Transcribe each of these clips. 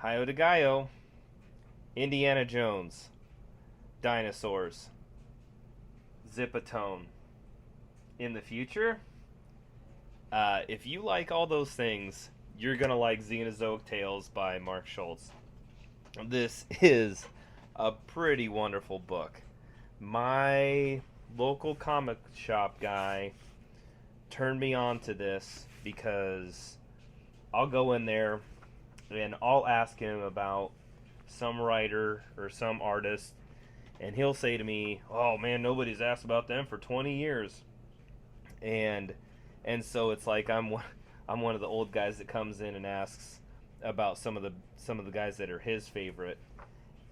Hio de Gallo, Indiana Jones, Dinosaurs, Zipatone. In the future, if you like all those things, you're gonna like Xenozoic Tales by Mark Schultz. This is a pretty wonderful book. My local comic shop guy turned me on to this because I'll go in there and I'll ask him about some writer or some artist, and he'll say to me, "Oh man, nobody's asked about them for 20 years," and so it's like I'm one of the old guys that comes in and asks about some of the guys that are his favorite,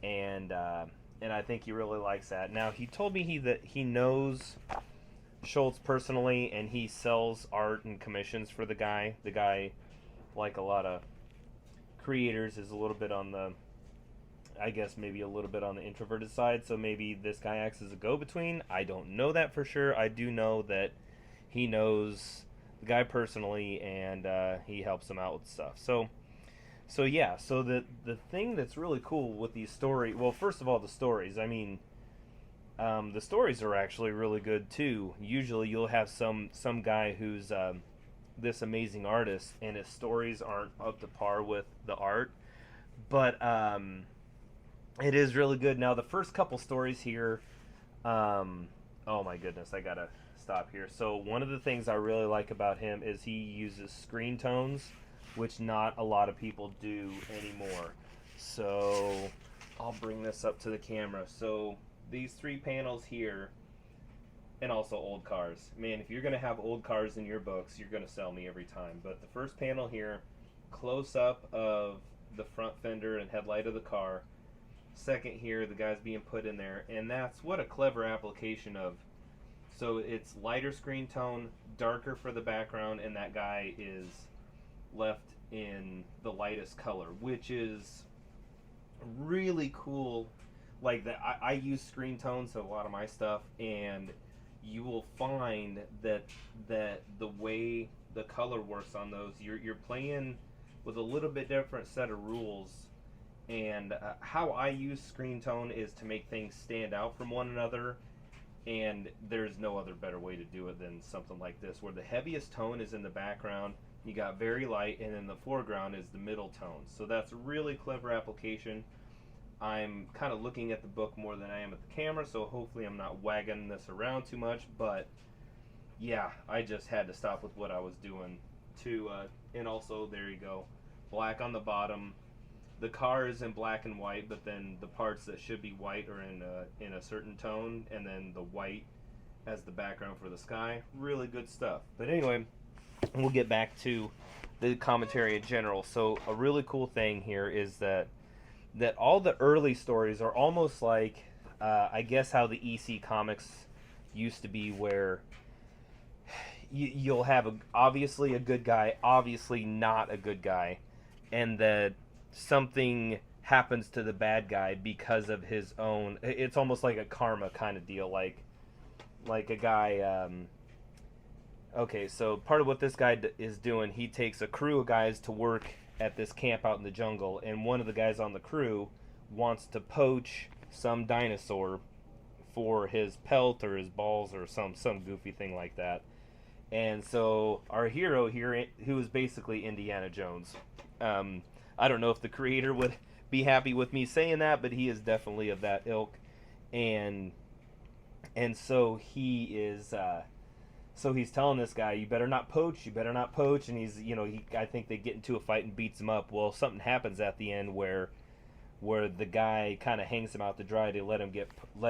and I think he really likes that. Now he told me that he knows Schultz personally, and he sells art and commissions for the guy. The guy, like a lot of creators, is a little bit on the, I guess maybe a little bit on the introverted side, so maybe this guy acts as a go-between. I don't know that for sure. I do know that he knows the guy personally, and he helps him out with stuff. So yeah, so the thing that's really cool with these stories, well, first of all, the stories. I mean, the stories are actually really good too. Usually, you'll have some guy who's this amazing artist, and his stories aren't up to par with the art, but it is really good. Now, the first couple stories here, oh my goodness, I gotta stop here. So one of the things I really like about him is he uses screen tones, which not a lot of people do anymore. So I'll bring this up to the camera. So these three panels here, and also old cars. Man, if you're going to have old cars in your books, you're going to sell me every time. But the first panel here, close up of the front fender and headlight of the car. Second here, the guy's being put in there. And that's what a clever application of. So it's lighter screen tone, darker for the background, and that guy is left in the lightest color, which is really cool. Like that, I use screen tones to a lot of my stuff, and you will find that the way the color works on those, you're playing with a little bit different set of rules. And how I use screen tone is to make things stand out from one another, and there's no other better way to do it than something like this, where the heaviest tone is in the background, you got very light, and in the foreground is the middle tone. So that's a really clever application. I'm kind of looking at the book more than I am at the camera, so hopefully I'm not wagging this around too much, but yeah, I just had to stop with what I was doing to, and also, there you go, black on the bottom. The car is in black and white, but then the parts that should be white are in a certain tone, and then the white as the background for the sky. Really good stuff. But anyway, we'll get back to the commentary in general. So a really cool thing here is that all the early stories are almost like, I guess, how the EC comics used to be, where you'll have obviously a good guy, obviously not a good guy, and that something happens to the bad guy because of his own. It's almost like a karma kind of deal, like a guy. Okay, so part of what this guy is doing, he takes a crew of guys to work at this camp out in the jungle, and one of the guys on the crew wants to poach some dinosaur for his pelt or his balls or some goofy thing like that. And so our hero here, who is basically Indiana Jones, I don't know if the creator would be happy with me saying that, but he is definitely of that ilk, and so he is. So he's telling this guy, you better not poach, and I think they get into a fight and beats him up. Well, something happens at the end where the guy kind of hangs him out to dry to let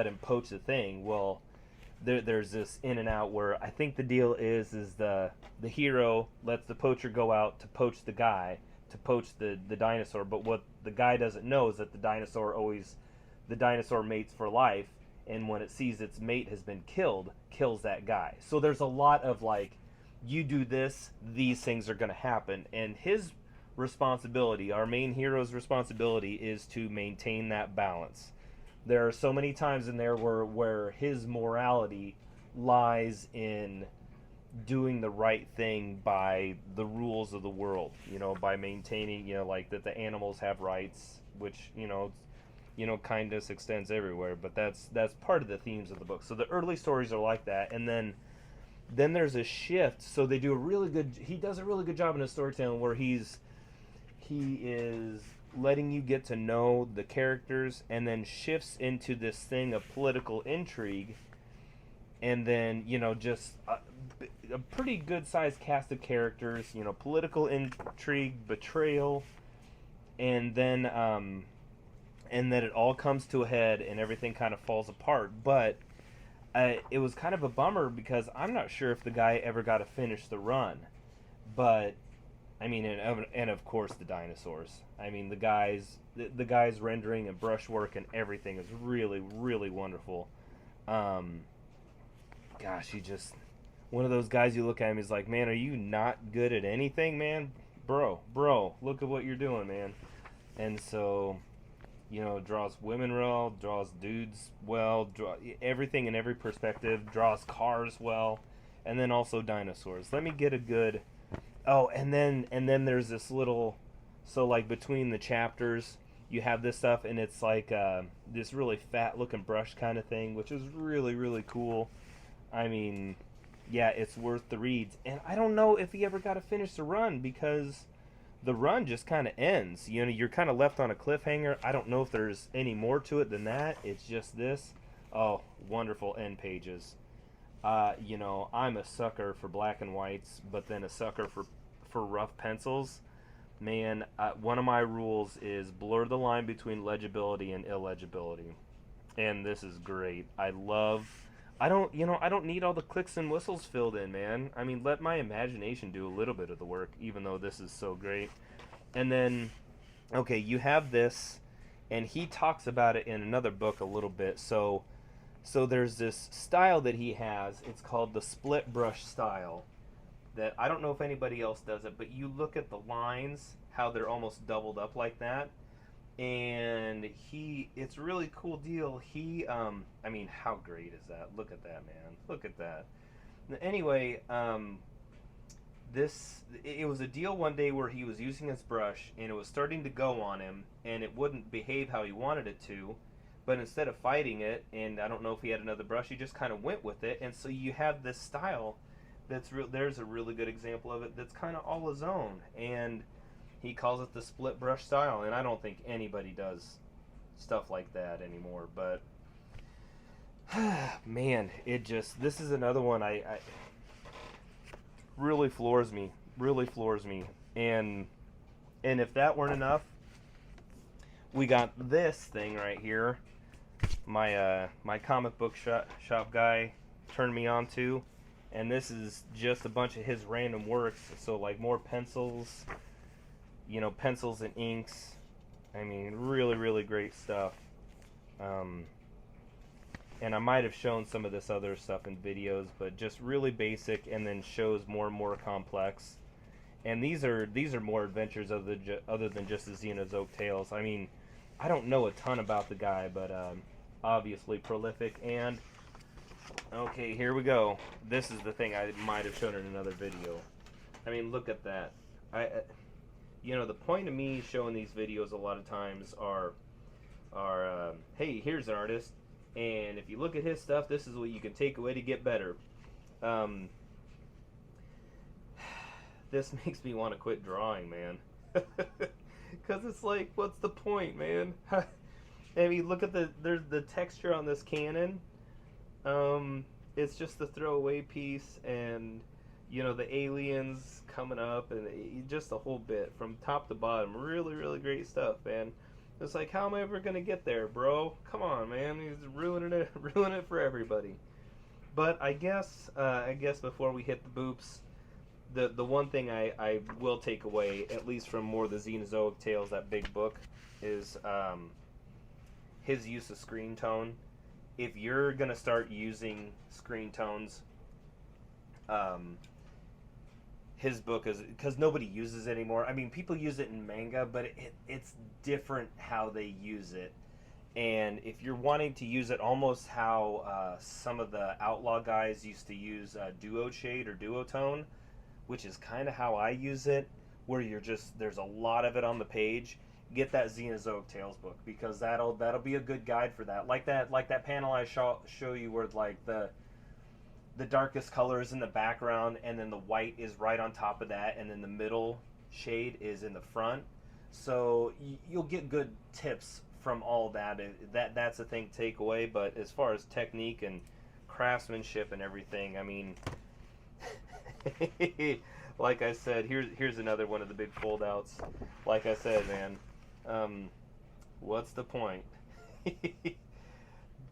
him poach the thing. Well, there's this in and out where I think the deal is the hero lets the poacher go out to poach the guy, to poach the dinosaur, but what the guy doesn't know is that the dinosaur mates for life, and when it sees its mate has been killed, kills that guy. So there's a lot of like, you do this, these things are going to happen, and his responsibility, our main hero's responsibility, is to maintain that balance. There are so many times in there where his morality lies in doing the right thing by the rules of the world, by maintaining, like that the animals have rights, which, kindness extends everywhere, but that's part of the themes of the book. So the early stories are like that, and then there's a shift. So he does a really good job in his storytelling where he is letting you get to know the characters, and then shifts into this thing of political intrigue, and then just a pretty good sized cast of characters, political intrigue, betrayal, and then it all comes to a head and everything kind of falls apart. But it was kind of a bummer because I'm not sure if the guy ever got to finish the run. But I mean, and of course the dinosaurs. I mean, the guy's rendering and brushwork and everything is really, really wonderful. Gosh, he just one of those guys you look at him, he's like, man, are you not good at anything, man? Bro, look at what you're doing, man. And so, draws women well, draws dudes well, everything in every perspective, draws cars well, and then also dinosaurs. Let me get a good. Oh, and then there's this little, so like between the chapters, you have this stuff, and it's like this really fat looking brush kind of thing, which is really, really cool. I mean, yeah, it's worth the reads. And I don't know if he ever got to finish the run because the run just kind of ends. You're kind of left on a cliffhanger. I don't know if there's any more to it than that. It's just this. Oh, wonderful end pages. I'm a sucker for black and whites, but then a sucker for rough pencils. Man, one of my rules is blur the line between legibility and illegibility. And this is great. I don't need all the clicks and whistles filled in, man. I mean, let my imagination do a little bit of the work, even though this is so great. And then, okay, you have this, and he talks about it in another book a little bit. So there's this style that he has. It's called the split brush style. That I don't know if anybody else does it, but you look at the lines, how they're almost doubled up like that. And it's a really cool deal. I mean, how great is that? Look at that, man. Look at that. Anyway, it was a deal one day where he was using his brush and it was starting to go on him and it wouldn't behave how he wanted it to, but instead of fighting it, and I don't know if he had another brush, he just kind of went with it, and so you have this style there's a really good example of it that's kind of all his own, and he calls it the split brush style, and I don't think anybody does stuff like that anymore. But man, this is another one I really floors me, and if that weren't enough, we got this thing right here. My comic book shop guy turned me on to, and this is just a bunch of his random works. So like more pencils. Pencils and inks. I mean, really, really great stuff. And I might have shown some of this other stuff in videos, but just really basic, and then shows more and more complex. And these are more adventures other than just the Xenozoic tales. I mean, I don't know a ton about the guy, but obviously prolific. And okay, here we go. This is the thing I might have shown in another video. I mean, look at that. The point of me showing these videos a lot of times are hey, here's an artist, and if you look at his stuff, this is what you can take away to get better. This makes me want to quit drawing, man. Because it's like, what's the point, man? I mean, look at there's the texture on this cannon. It's just the throwaway piece, and the aliens coming up, and just the whole bit from top to bottom. Really, really great stuff, man. It's like, how am I ever gonna get there, bro? Come on, man. He's ruining it for everybody. But I guess before we hit the boops, the one thing I will take away, at least from more of the Xenozoic tales, that big book, is his use of screen tone. If you're gonna start using screen tones, his book is, because nobody uses it anymore. I mean, people use it in manga, but it's different how they use it. And if you're wanting to use it almost how some of the outlaw guys used to use duo shade or duotone, which is kind of how I use it, where you're just there's a lot of it on the page. Get that Xenozoic Tales book, because that'll be a good guide for that. Like that panel I show you where like the darkest color is in the background, and then the white is right on top of that, and then the middle shade is in the front. So you'll get good tips from all that. That's a thing to take away. But as far as technique and craftsmanship and everything, I mean, like I said, here's another one of the big foldouts. Like I said, man, what's the point?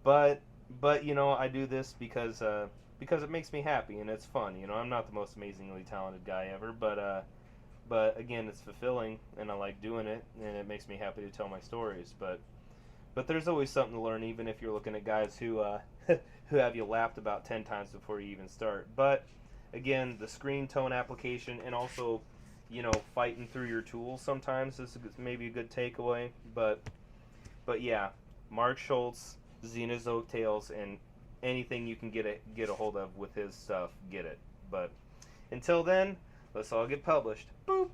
but I do this because it makes me happy and it's fun. I'm not the most amazingly talented guy ever, but again, it's fulfilling and I like doing it, and it makes me happy to tell my stories. But there's always something to learn, even if you're looking at guys who who have you laughed about 10 times before you even start. But again, the screen tone application, and also fighting through your tools sometimes is maybe a good takeaway. But yeah, Mark Schultz, Xenozoic Tales, and anything you can get a hold of with his stuff, get it. But until then, let's all get published. Boop.